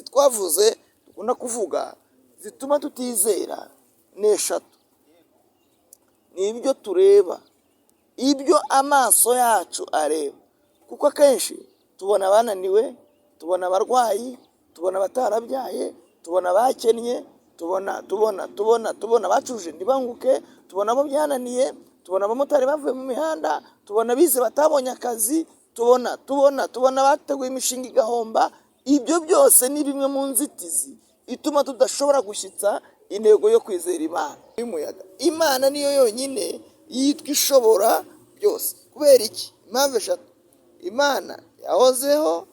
twavuze dukunda kuvuga zituma tutizera ni eshatu. Ni ibyo tureba, ibyo amaso yacu areba, kuko akenshi tubona abananiwe, tubona abarwayi, tubona abatarabyaye, tubona abakennye, tubona abacuruje ntibanguke, tubona abo byananiye, tubona abamotari bavuye mu mihanda, tubona abize batabonye akazi, tubona abateguye imishinga igahomba. Ibyo byose ni bimwe mu nzitizi ituma tudashobora gushyitsa intego yo kwizera Imana. Imana niyo yonyine yitwa ishobora byose. Kubera iki? Impamvu eshatu. Imana yahozeho,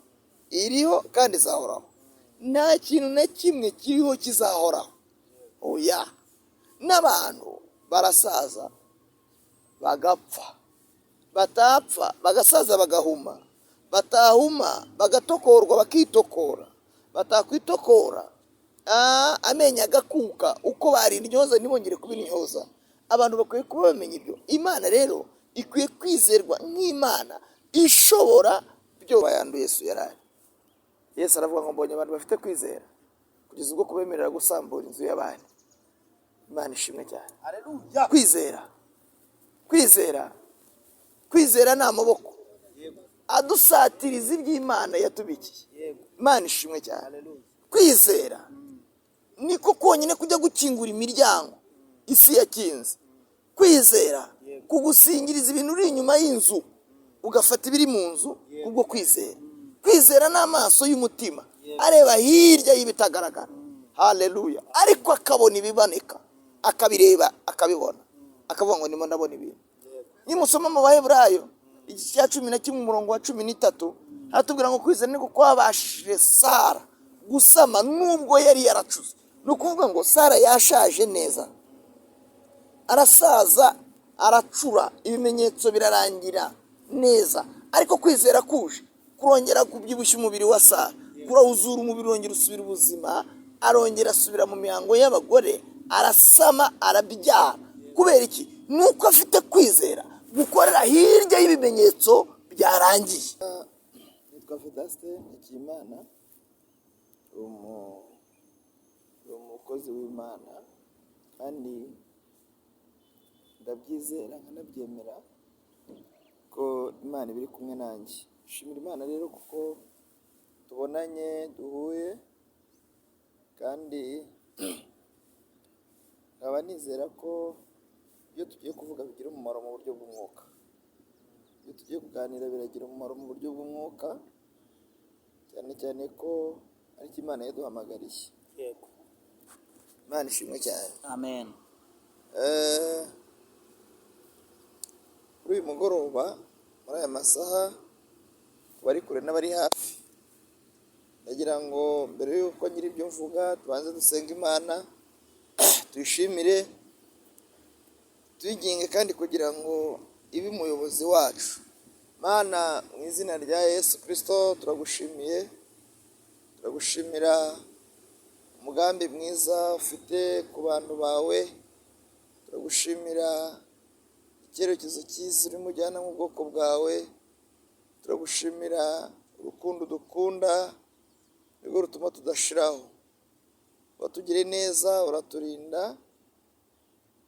iriho kandi izahoraho. Nta kintu na kimwe kiriho kizahoraho. Oya. N'abantu barasaza bagapfa, batapfa bagasaza bagahuma, batahuma bagatokorwa bakitokora, batakwitokora amenyo agakuka, uko barindyoza ntibongere kubinyoza. Abantu bakwiye kuba bamenya ibyo. Imana rero ikwiye kwizerwa nk'Imana ishobora byose. Bayanduye Yesu yarari. Yesu aravuga ngo mbonye abantu bafite kwizera kugeza ubwo kubemerera gusambura inzu y'abandi. Imana ishimwe cyane. Haleluya. Kwizera ni amaboko adusatiriza iby'Imana yatubikiye. Imana ishimwe cyane. Kwizera niko konyine kujya gukingura imiryango isi yakinze. Kwizera kugusingiriza ibintu uri inyuma y'inzu ugafata ibiri mu nzu kubwo kwizera. Kwizera n'amaso y'umutima areba hirya y'ibitagaragara. Haleluya. Ariko akabona ibiboneka, akabireba, akabibona, akavuga ngo ndimo ndabona ibintu. Nimusoma mu Baheburayo igice cya 11 umurongo wa 13 hatubwira ngo kwizera niko kwabashije Sara gusama nubwo yari yaracuze. No kuvuga ngo Sara yashaje neza, arasaza, aracura, ibimenyetso birarangira neza, ariko kwizera kuje kurongera kubyibushya umubiri wa Sara, kurawuzura umubiri wongera usubira ubuzima, arongera asubira mu mihango y'abagore, arasama, arabyara. Kubera iki? Nuko afite kwizera gukorera hirya y'ibimenyetso byarangiye. Nitwa Vedaste Nshimiyimana, umukozi w'Imana, kandi ndabyizera nkanabyemera ko Imana ibiri kumwe nanjye. Shimira Imana rero kuko tubonanye, duhuye, kandi nkaba nizera ko ibyo tugiye kuvuga bigira umumaro mu buryo bw'umwuka. Ibyo tugiye kuganira biragira umumaro mu buryo bw'umwuka, cyane cyane ko ari Imana yaduhamagariye. Yego. Imana ishimwe cyane. Amen. Kuri uyu mugoroba, muri aya masaha, bari kure n'abari hafi, ndagira ngo mbere y'uko ngira ibyo mvuga tubanze dusenga Imana, tuyishimire, tuyiginge kandi kugira ngo ibe umuyobozi wacu. Mana, mu izina rya Yesu Kristo turagushimiye, turagushimira umugambi mwiza ufite ku bantu bawe, turagushimira icyerekezo cyiza urimo ujyana mu bwoko bwawe, turagushimira urukundo dukunda nirwo rutuma tudashiraho. Watugire neza, uraturinda,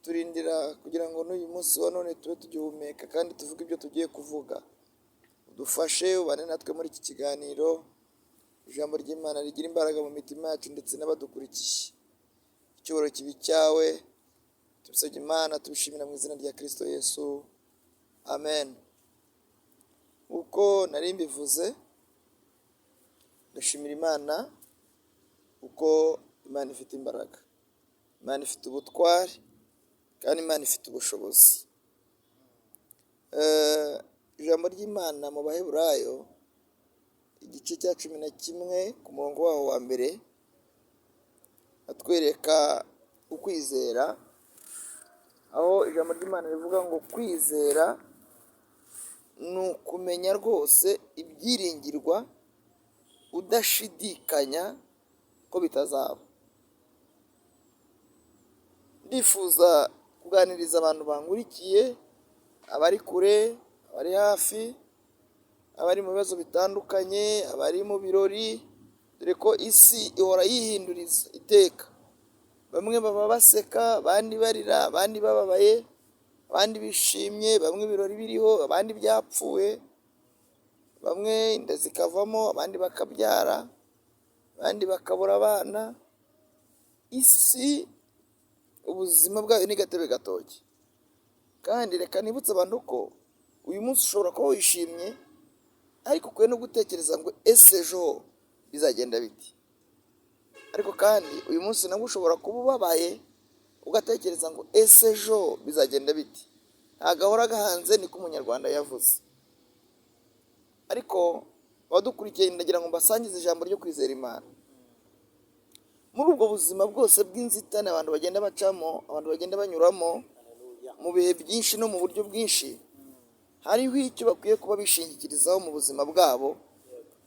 turindira kugira ngo n'uyu munsi wa none tube tugihumeka kandi tuvuge ibyo tugiye kuvuga. Udufashe, ubane natwe muri iki kiganiro, ijambo ry'Imana rigira imbaraga mu mitima yacu ndetse n'abadukurikiye. Icyubahiro kibi cyawe, tubisabye Imana, tubishimira mu izina rya Kristo Yesu. Amen. Uko nari mbivuze, ndashimira Imana uko Imana ifite imbaraga, Imana ifite ubutwari, kandi Imana ifite ubushobozi. Ijambo ry'Imana mu Baheburayo igice cya 11 ku murongo waho wa mbere atwereka ukwizera, aho ijambo ry'Imana rivuga ngo kwizera ni ukumenya rwose ibyiringirwa, udashidikanya ko bitazaba. Ndifuza kuganiriza abantu bangurikiye, abari kure, abari hafi, abari mu bibazo bitandukanye, abari mu birori, dore ko isi ihora yihinduriza iteka. Bamwe baba baseka, abandi barira, abandi bababaye, abandi bishimye, bamwe ibirori biriho, abandi byapfuye, bamwe inda zikavamo, abandi bakabyara, abandi bakabura abana. Isi ubuzima bwayo ni gatebe gatoki. Kandi reka nibutse abantu ko uyu munsi ushobora kuba wishimye, ariko ukwiye no gutekereza ngo ese ejo bizagenda biti. Ariko kandi uyu munsi nabwo ushobora kuba ubabaye, ugatekereza ngo ese ejo bizagenda biti. Ntagahora gahanze, niko umunyarwanda yavuze. Ariko abadukurikiye ndagira ngo mbasangize ijambo ryo kwizera Imana. Muri ubwo buzima bwose bw'inzitane abantu bagenda bacamo, abantu bagenda banyuramo mu bihe byinshi no mu buryo bwinshi, hariho icyo bakwiye kuba bishingikirizaho mu buzima bwabo.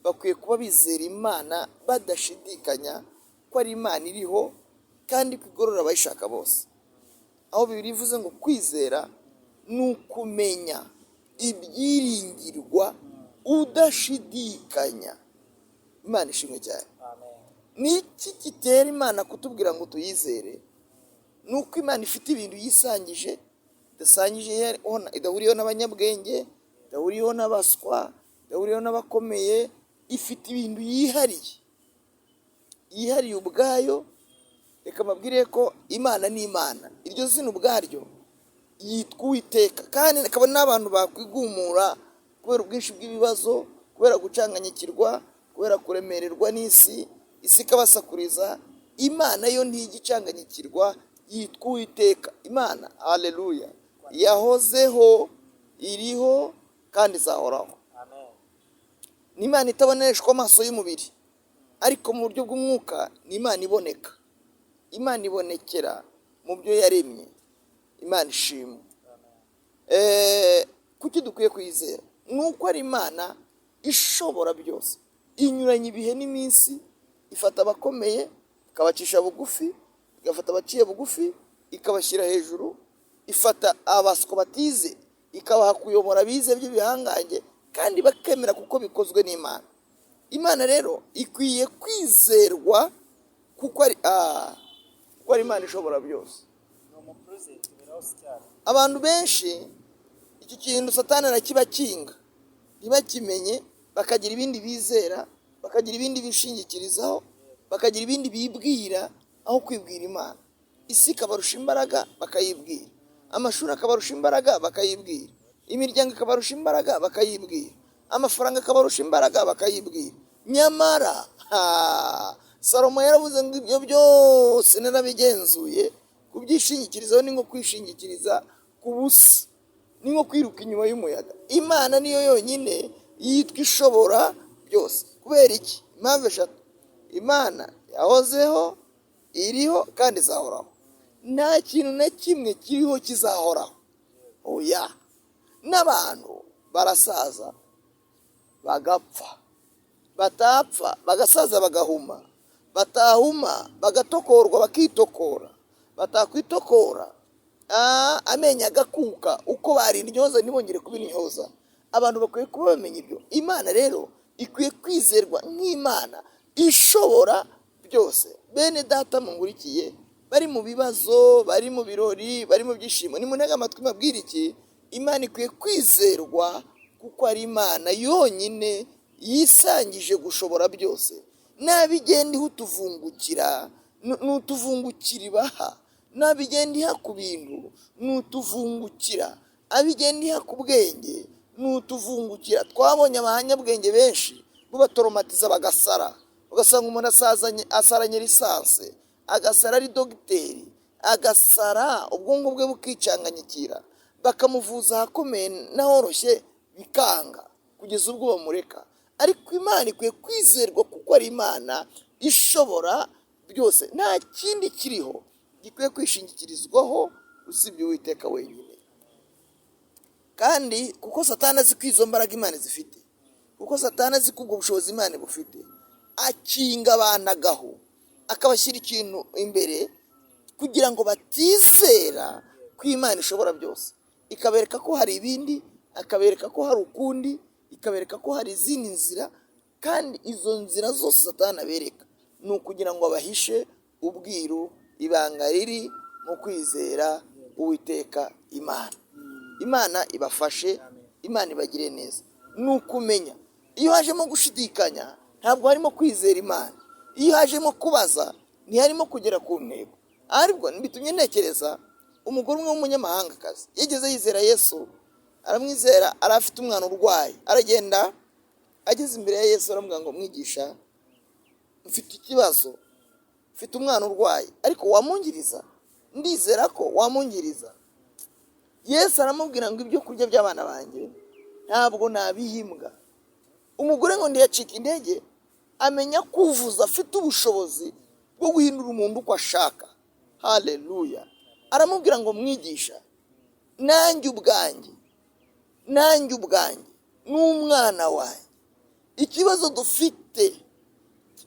Bakwiye kuba bizera Imana badashidikanya ko ari Imana iriho kandi ko igorora abayishaka bose. Aho Bibiliya ivuze ngo kwizera ni ukumenya ibyiringirwa udashidikanya. Imana ishimwe cyane. Ni iki gitera Imana kutubwira ngo tuyizere? Ni uko Imana ifite ibintu yisangije, idahuriyeho n'abanyabwenge, idahuriyeho n'abaswa, idahuriyeho n'abakomeye. Ifite ibintu yihariye ubwayo. Reka mbabwire ko Imana ni Imana. Iryo zina ubwaryo yitwa Uwiteka. Kandi akaba n'abantu bakwigumura kubera ubwinshi bw'ibibazo, kubera gucanganyikirwa, kubera kuremererwa n'isi, isi ikabasakuriza. Imana yo ntigicanganyikirwa, yitwa Uwiteka. Imana, haleluya, yahozeho, iriho kandi izahoraho. Ni Imana itaboneshwa amaso y'umubiri, ariko mu buryo bw'umwuka ni Imana iboneka. Imana ibonekera mu byo yaremye. Imana ishimwe. Kuki dukwiye kuyizera? Ni uko ari Imana ishobora byose, inyuranye ibihe n'iminsi. Ifata abakomeye ikabacisha bugufi, igafata abaciye bugufi ikabashyira hejuru. Ifata abaswa batize ikabaha kuyobora abize by'ibihangange, kandi bakemera kuko bikozwe n'Imana. Imana rero ikwiye kwizerwa kuko ari Imana ishobora byose. Abantu benshi iki kintu Satani arakibakinga, ntibakimenye, bakagira ibindi bizera, bakagira ibindi bishingikirizaho, bakagira ibindi bibwira aho kwibwira Imana. Isi ikabarusha imbaraga bakayibwira, amashuri akabarusha imbaraga bakayibwira, imiryango ikabarusha imbaraga bakayibwira, amafaranga akabarusha imbaraga bakayibwira. Nyamara Salomo yaravuze ngo ibyo byose narabigenzuye, kubyishingikirizaho ni nko kwishingikiriza ku busa, ni nko kwiruka inyuma y'umuyaga. Imana niyo yonyine yitwa ishobora byose. Kubera iki? Impamvu eshatu. Imana yahozeho, iriho kandi izahoraho. Nta kintu na kimwe kiriho kizahoraho. Oya. N'abantu barasaza bagapfa, batapfa bagasaza bagahuma, batahuma bagatokorwa bakitokora, batakwitokora amenyo agakuka, uko bari intyoza ntibongere kuba intyoza. Abantu bakwiye kuba bamenya ibyo. Imana rero ikwiye kwizerwa nk'Imana ishobora byose. Bene data mungurikiye, bari mu bibazo, bari mu birori, bari mu byishimo, nimunega amatwi mabwire iki? Imana ikwiye kwizerwa kuko ari Imana yonyine yisangije gushobora byose. Nabigenda ihutuvungukira, n'utuvungukira ibaha. Nabigenda iha ku bintu, n'utuvungukira. Abigenda iha ku bwenge, n'utuvungukira. Twabonye abahanyabwenge benshi bubatoromatiza bagasara. Ugasanga umuntu asaranye lisanse, agasara ari dogiteri, agasara ubwonko bwe bukicanganyikira, bakamuvuza ahakomeye n'ahoroshye bikanga kugeza ubwo bamureka. Ariko Imana ikwiye kwizerwa kuko ari Imana ishobora byose. Nta kindi kiriho gikwiye kwishingikirizwaho usibye Uwiteka wenyine. Kandi kuko Satani azi ko izo mbaraga Imana zifite, kuko Satani azi ko ubwo bushobozi Imana bufite, akinga abantu agahu, akabashyira ikintu imbere kugira ngo batizera ko Imana ishobora byose. Ikabereka ko hari ibindi, akabereka ko hari ukundi, ikabereka ko hari izindi nzira, kandi izo nzira zose Satani abereka ni ukugira ngo abahishe ubwiru, ibanga riri mu kwizera Uwiteka Imana. Imana ibafashe, Imana ibagire neza. Ni ukumenya, iyo hajemo gushidikanya ntabwo harimo kwizera Imana, iyo hajemo kubaza ntiharimo kugera ku ntego. Aribwo bitumye ntekereza umugore umwe w'umunyamahangakazi yigeze yizera Yesu, aramwizera, arafite umwana urwaye, aragenda ageze imbere ya Yesu aramubwira ngo mwigisha, mfite ikibazo, mfite umwana urwaye, ariko wamungiriza? Ndizera ko wamungiriza. Yesu aramubwira ngo ibyo kurya by'abana banjye ntabwo nabihimbwa. Umugore ngo ntiyacika intege, amenya kuvuza, afite ubushobozi bwo guhindura umuntu uko ashaka. Haleluya. Aramubwira ngo mwigisha, nanjye ubwanjye n'umwana wanjye, ikibazo dufite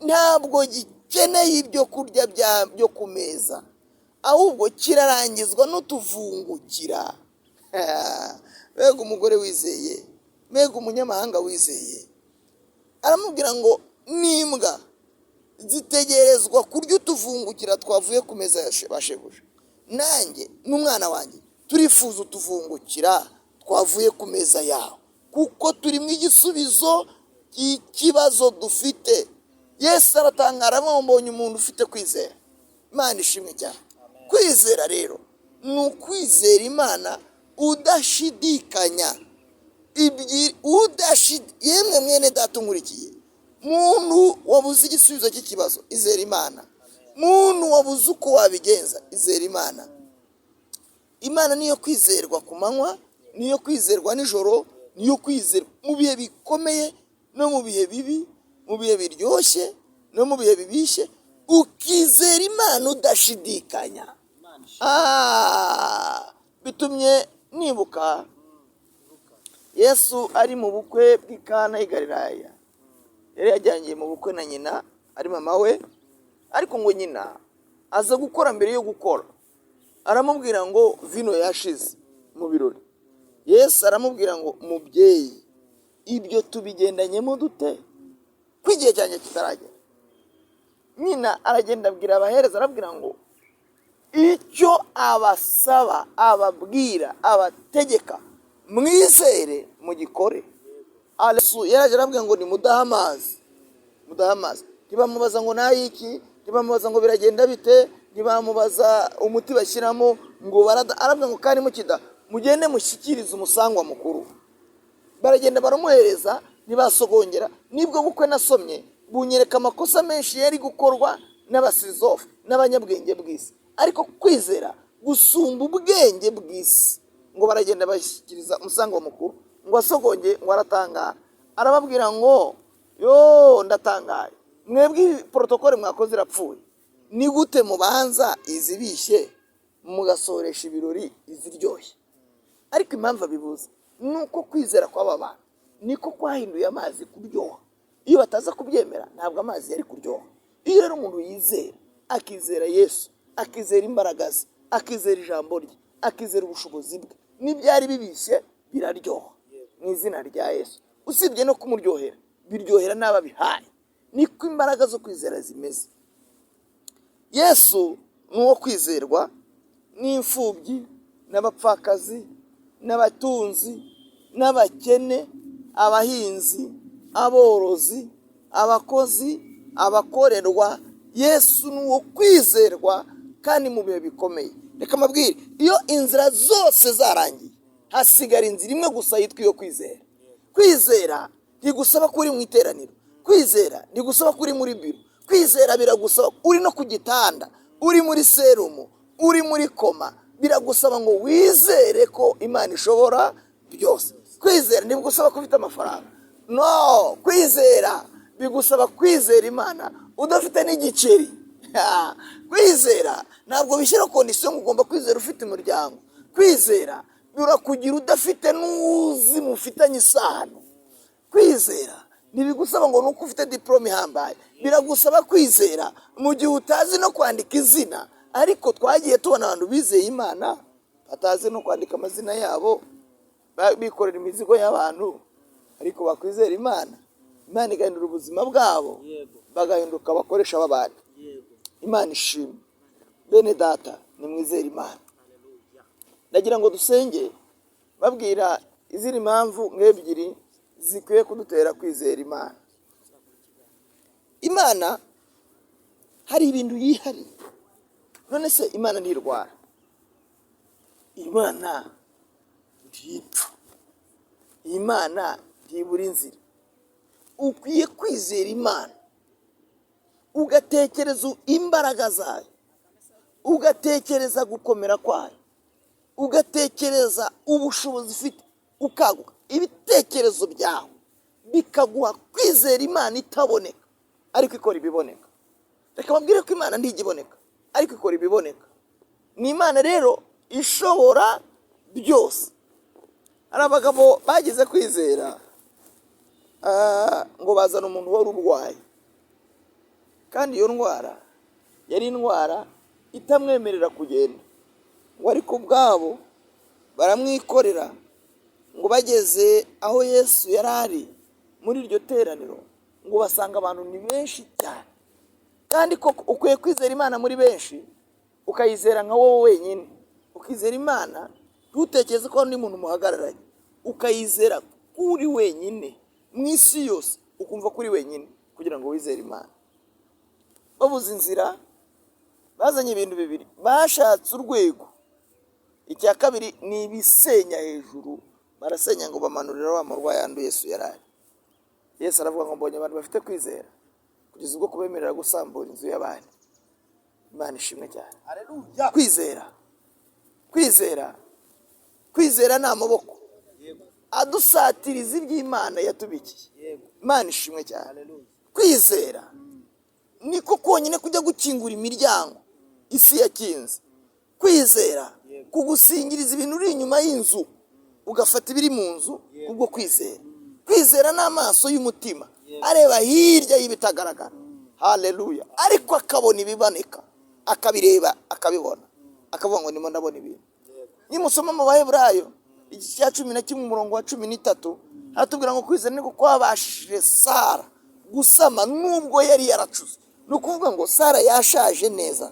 ntabwo gikeneye ibyo kurya byo ku meza, ahubwo kirarangizwa n'utuvungukira. Mbega umugore wizeye, mbega umunyamahanga wizeye. Aramubwira ngo n'imbwa zitegerezwa kurya utuvungukira twavuye ku meza ya shebuja, nanjye n'umwana wanjye turifuza utuvungukira twavuye ku meza yawe, kuko turimo igisubizo cy'ikibazo dufite. Yesu aratangara, mbonye umuntu ufite kwizera. Imana ishimwe cyane. Kwizera rero ni ukwizera Imana udashidikanya. Yemwe mwene data unkurikiye, muntu wabuze igisubizo cy'ikibazo, izera Imana. Muntu wabuze uko wabigenza, izera Imana. Imana niyo kwizerwa ku manywa, niyo kwizerwa nijoro, niyo kwizerwa mu bihe bikomeye no mu bihe bibi, mu bihe biryoshye no mu bihe bibishye. Ukizera Imana udashidikanya. Bitumye nibuka Yesu ari mu bukwe bw'i Kana y'i Galilaya. Yari yajyanye mu bukwe na nyina, ari mama we, ariko ngo nyina aza gukora mbere yo gukora. Aramubwira ngo vino yashize mu birori. Yesu aramubwira ngo mubyeyi, ibyo tubigendanyemo dute ko igihe cyanjye kitaragera? Nyina aragenda abwira abahereza, arabwira ngo icyo abasaba, ababwira, abategeka, mwizere mugikore. Yesu yaraje arabwira ngo nimudaha amazi. Ntibamubaza ngo nayiki, ntibamubaza ngo biragenda bite, ntibamubaza umuti bashyiramo ngo arabwira ngo kandi mukida mugende mushyikirize umusangwa mukuru. Baragenda baramuhereza, ntibasogongera. Nibwo bukwe nasomye bunyereka amakosa menshi yari gukorwa n'abasizofe n'abanyabwenge bw'isi, ariko kwizera gusumba ubwenge bw'isi. Ngo baragenda bashyikiriza umusangwa mukuru, ngo asogongeye, ngo aratangara. Arababwira ngo ndatangaye, mwebwe protokole mwakoze irapfuye. Ni gute mubanza izibishye mugasoresha ibirori iziryoshye? Ariko impamvu abivuze nuko kwizera kw'aba bantu niko kwahinduye amazi kuryoha. Iyo bataza kubyemera ntabwo amazi yari kuryoha. Iyo rero umuntu yizera, akizera Yesu, akizera imbaraga ze, akizera ijambo rye, akizera ubushobozi bwe, n'ibyari bibishye biraryoha mu izina rya Yesu. Usibye no kumuryohera, biryohera n'ababihaye. Niko imbaraga zo kwizera zimeze. Yesu ni uwo kwizerwa n'imfubyi n'abapfakazi n'abatunzi n'abakene, abahinzi, aborozi, abakozi, abakorerwa. Yesu ni uwo kwizerwa kandi mu bihe bikomeye. Reka mbabwire, iyo inzira zose zarangiye hasigara inzira imwe gusa yitwa iyo kwizera. Kwizera ntigusaba ko uri mu iteraniro, kwizera ntigusaba ko uri muri biro, kwizera biragusaba uri no ku gitanda, uri muri serumu, uri muri koma, biragusaba ngo wizere ko Imana ishobora byose. Kwizera ntibigusaba ko ufite amafaranga, no. Kwizera bigusaba kwizera Imana udafite n'igiceri. Kwizera ntabwo bishyira kondisiyo ngo ugomba kwizera ufite umuryango. Kwizera birakugira udafite n'uzi mufitanye isano. Kwizera ntibigusaba ngo nuko ufite diplome ihambaye, biragusaba kwizera mu gihe utazi no kwandika izina. Ariko twagiye tubona abantu bizeye Imana batazi no kwandika amazina yabo, bikorera imizigo y'abantu, ariko bakwizera Imana. Imana igahindura ubuzima bwabo bagahinduka abakoresha b'abandi. Imana ishimwe. Bene data, nimwizere Imana. Ndagira ngo dusenge babwira izindi mpamvu nk'ebyiri zikwiye kudutera kwizera Imana. Imana hari ibintu yihariye. None se Imana ntirwara? Imana ntipfa. Imana ntibura inzira. Ukwiye kwizera Imana, ugatekereza imbaraga zayo, ugatekereza gukomera kwayo, ugatekereza ubushobozi ifite, ukaguka ibitekerezo byawe bikaguha kwizera Imana itaboneka ariko ikora ibiboneka. Reka babwire ko Imana ntigiboneka ariko ikora ibiboneka. Ni Imana rero ishobora byose. Hari abagabo bagize kwizera ngo bazana umuntu wari urwaye, kandi iyo ndwara yari indwara itamwemerera kugenda, ngo ariko ubwabo baramwikorera. Ngo bageze aho Yesu yari ari muri iryo teraniro, ngo basanga abantu ni benshi cyane, kandi koko ukwiye kwizera Imana muri benshi, ukayizera nka wowe wenyine. Ukizera Imana ntutekereze ko undi muntu muhagararanye, ukayizera kuri wenyine mu isi yose, ukumva kuri wenyine kugira ngo wizere Imana. Babuze inzira, bazanye ibintu bibiri. Bashatse urwego, icya kabiri ni ibisenya hejuru, barasenya ngo bamanurira wa murwayi yanduye Yesu yari ari. Yesu aravuga ngo mbonye abantu bafite kwizera kugeza ubwo kubemerera gusambura inzu y'abandi. Imana ishimwe cyane. Haleluya. Kwizera ni amaboko adusatiriza iby'Imana yatubikiye. Imana ishimwe cyane. Kwizera niko konyine kujya gukingura imiryango isi yakinze. Kwizera kugusingiriza ibintu uri inyuma y'inzu ugafata ibiri mu nzu kubwo kwizera. Kwizera ni amaso y'umutima areba hirya y'ibitagaragara. Haleluya. Ariko akabona ibiboneka, akabireba, akabibona, akavuga ngo ndimo ndabona ibintu. Nimusoma mu Baheburayo igice cya 11 umurongo wa 13, haratubwira ngo kwizera niko kwabashije Sara gusama nubwo yari yaracuze. Ni ukuvuga ngo Sara yashaje neza,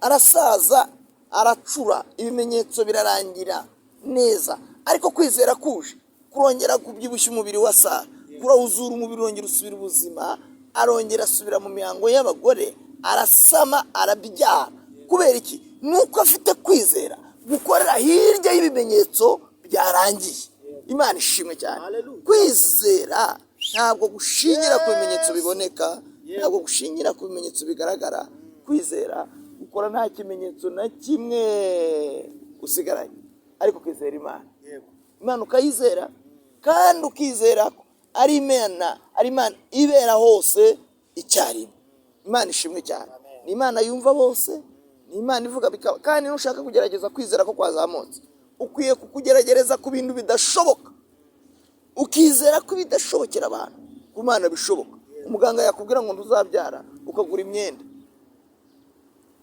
arasaza, aracura, ibimenyetso birarangira neza, ariko kwizera kuje kurongera kubyibushya umubiri wa Sara, kurawuzura umubiri, wongera usubira ubuzima, arongera asubira mu mihango y'abagore, arasama, arabyara. Kubera iki? Nuko afite kwizera gukorera hirya y'ibimenyetso byarangiye. Imana ishimwe cyane. Kwizera ntabwo gushingira ku bimenyetso biboneka, ntabwo gushingira ku bimenyetso bigaragara. Kwizera ukora nta kimenyetso na kimwe usigaranye, ariko kwizera Imana. Imana ukayizera, kandi ukizera ko ari Imana ibera hose icyarimwe. Imana ishimwe cyane. Ni Imana yumva bose, ni Imana ivuga bikaba. Kandi nushaka kugerageza kwizera ko kwazamutse, ukwiye kukugerageza ku bintu bidashoboka, ukizera ko bidashobokera abantu, ku Mana bishoboka. Umuganga yakubwira ngo ntuzabyara ukagura imyenda,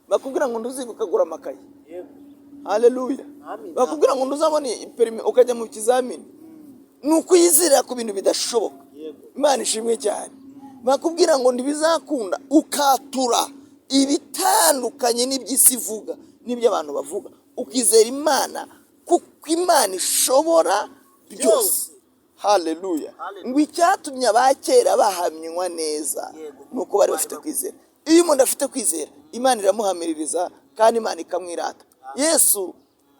bakubwira ngo ntuziga ukagura amakaye. Haleluya. Bakubwira ngo ntuzabone perime ukajya mu kizamini, nuko yizera ku bintu bidashoboka. Imana ishimwe cyane. Bakubwira ngo ntibizakunda ukatura ibitandukanye n'iby'isi ivuga n'ibyo abantu bavuga, ukizera Imana kuko Imana ishobora byose. Haleluya. Ngo icyatumye abakera bahamywa neza nuko bari bafite kwizera. Iyo umuntu afite kwizera, Imana iramuhamiririza kandi Imana ikamwirata. Yesu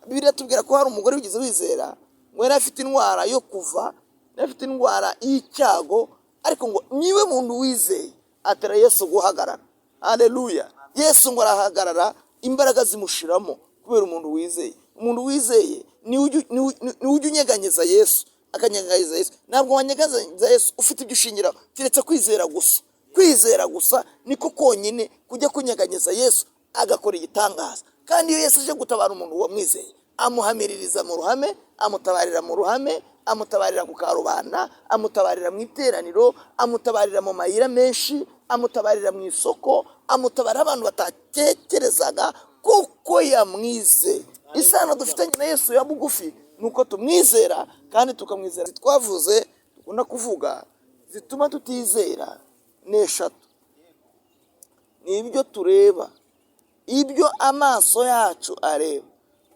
biratubwira ko hari umugore wigize wizera, ngo yari afite indwara yo kuva, yari afite indwara y'icyago, ariko ngo niwe muntu wizeye atera Yesu guhagarara. Haleluya. Yesu ngo arahagarara, imbaraga zimushiramo kubera umuntu wizeye. Umuntu wizeye ni ujya unyeganyeza Yesu, akanyeganyeza Yesu. Ntabwo wanyeganyeza Yesu ufite ibyo ushingiraho, keretse kwizera gusa. Kwizera gusa niko konyine kujya kunyeganyeza Yesu agakora igitangaza. Kandi iyo Yesu aje gutabara umuntu wamwizeye, amuhamiririza mu ruhame, amutabarira mu ruhame, amutabarira ku karubanda, amutabarira mu iteraniro, amutabarira mu mayira menshi, amutabarira mu isoko, amutabarira abantu batatekerezaga kuko yamwizeye. Isano dufitanye na Yesu ya bugufi nuko tumwizera kandi tukamwizera. Twavuze dukunda kuvuga zituma tutizera ni eshatu. Ni ibyo tureba, ibyo amaso yacu areba,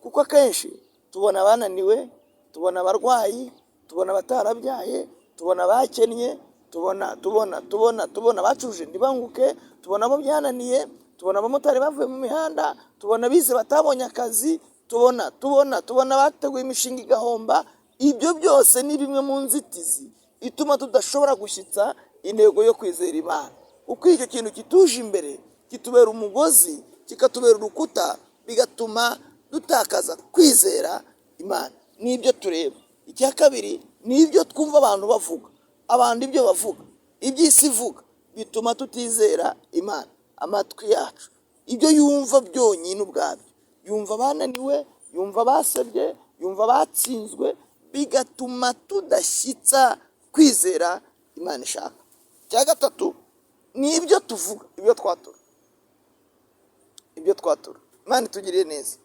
kuko akenshi tubona abananiwe, tubona abarwayi, tubona abatarabyaye, tubona abakennye, tubona abacuruje ntibanguke, tubona abo byananiye, tubona abamotari bavuye mu mihanda, tubona abize batabonye akazi, tubona abateguye imishinga igahomba. Ibyo byose ni bimwe mu nzitizi ituma tudashobora gushyitsa intego yo kwizera Imana. Uko icyo kintu kituje imbere kitubera umugozi, kikatubera urukuta, bigatuma dutakaza kwizera Imana. N'ibyo tureba. Icya kabiri ni ibyo twumva abantu bavuga, abantu ibyo bavuga, iby'isi ivuga, bituma tutizera Imana. Amatwi yacu ibyo yumva byonyine ubwabyo, yumva abananiwe, yumva basebye, yumva batsinzwe, bigatuma tudashyitsa kwizera Imana ishaka. Icya gatatu ni ibyo tuvuga, ibyo twatura. Imana itugiriye neza.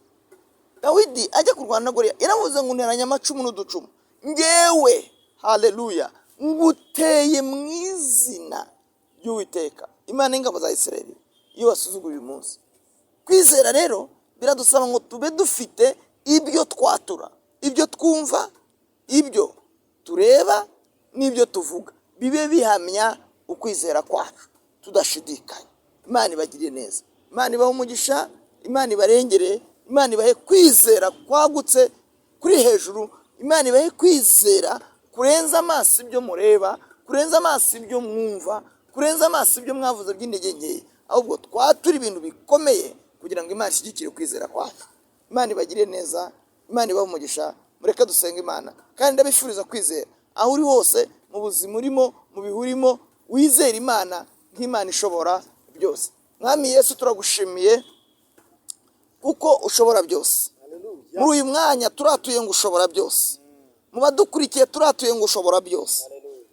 Dawidi ajya kurwana na Goliya yaravuze ngo nteranya amacumu n'uducumu, ngewe haleluya nguteye mu izina ry'Uwiteka Imana y'ingabo za Isirayeli, iyo wasuzugura uyu munsi. Kwizera rero biradusaba ngo tube dufite ibyo twatura, ibyo twumva, ibyo tureba n'ibyo tuvuga, bibe bihamya ukwizera kwacu tudashidikanya. Imana ibagiriye neza, Imana ibahe umugisha, Imana ibarengere, Imana ibahe kwizera kwagutse kuri hejuru, Imana ibahe kwizera kurenza amaso ibyo mureba, kurenza amaso ibyo mwumva, kurenza amaso ibyo mwavuze by'intege nke, ahubwo twatura ibintu bikomeye kugira ngo Imana ishyigikire kwizera kwacu. Imana ibagiriye neza, Imana ibahe umugisha. Mureke dusenga Imana kandi ndabifuriza kwizera aho uri hose, mu buzima urimo, mu bihe urimo, wizera Imana nk'Imana ishobora byose. Mwami Yesu turagushimiye kuko ushobora byose. Muri uyu mwanya turatuye ngo ushobora byose, mu badukurikiye turatuye ngo ushobora byose,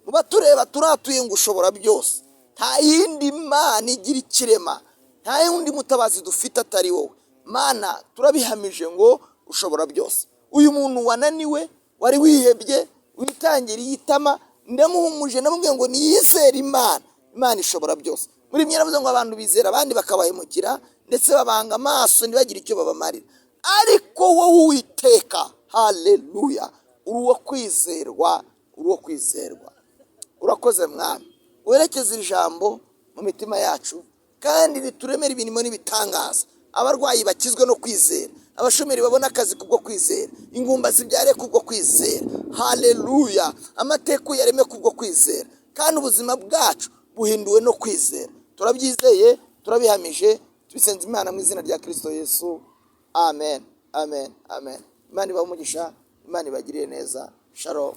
mu batureba turatuye ngo ushobora byose. Nta yindi Mana igira ikirema, nta yundi mutabazi dufite atari wowe Mana. Turabihamije ngo ushobora byose. Uyu muntu wananiwe, wari wihebye, witangiriye itama, ndamuhumuje namubwiye ngo niyizere Imana. Imana ishobora byose. Muri mwe yaravuze ngo abantu bizera abandi bakabahemukira, ndetse babanga amaso ntibagire icyo babamarira. Ariko wowe Uwiteka, haleluya, uri uwo kwizerwa, uri uwo kwizerwa. Urakoze Mwami, werekeze iri jambo mu mitima yacu kandi rituremere ibintu n'ibitangaza. Abarwayi bakizwe no kwizera, abashomeri babona akazi kubwo kwizera, ingumba zibyare kubwo kwizera. Haleluya, amateka uyareme kubwo kwizera, kandi ubuzima bwacu buhinduwe no kwizera. Turabyizeye, turabihamije, tubisenze Imana mu izina rya Kristo Yesu. Amen, amen, amen. Imana ibahe umugisha, Imana ibagiriye neza. Shalom.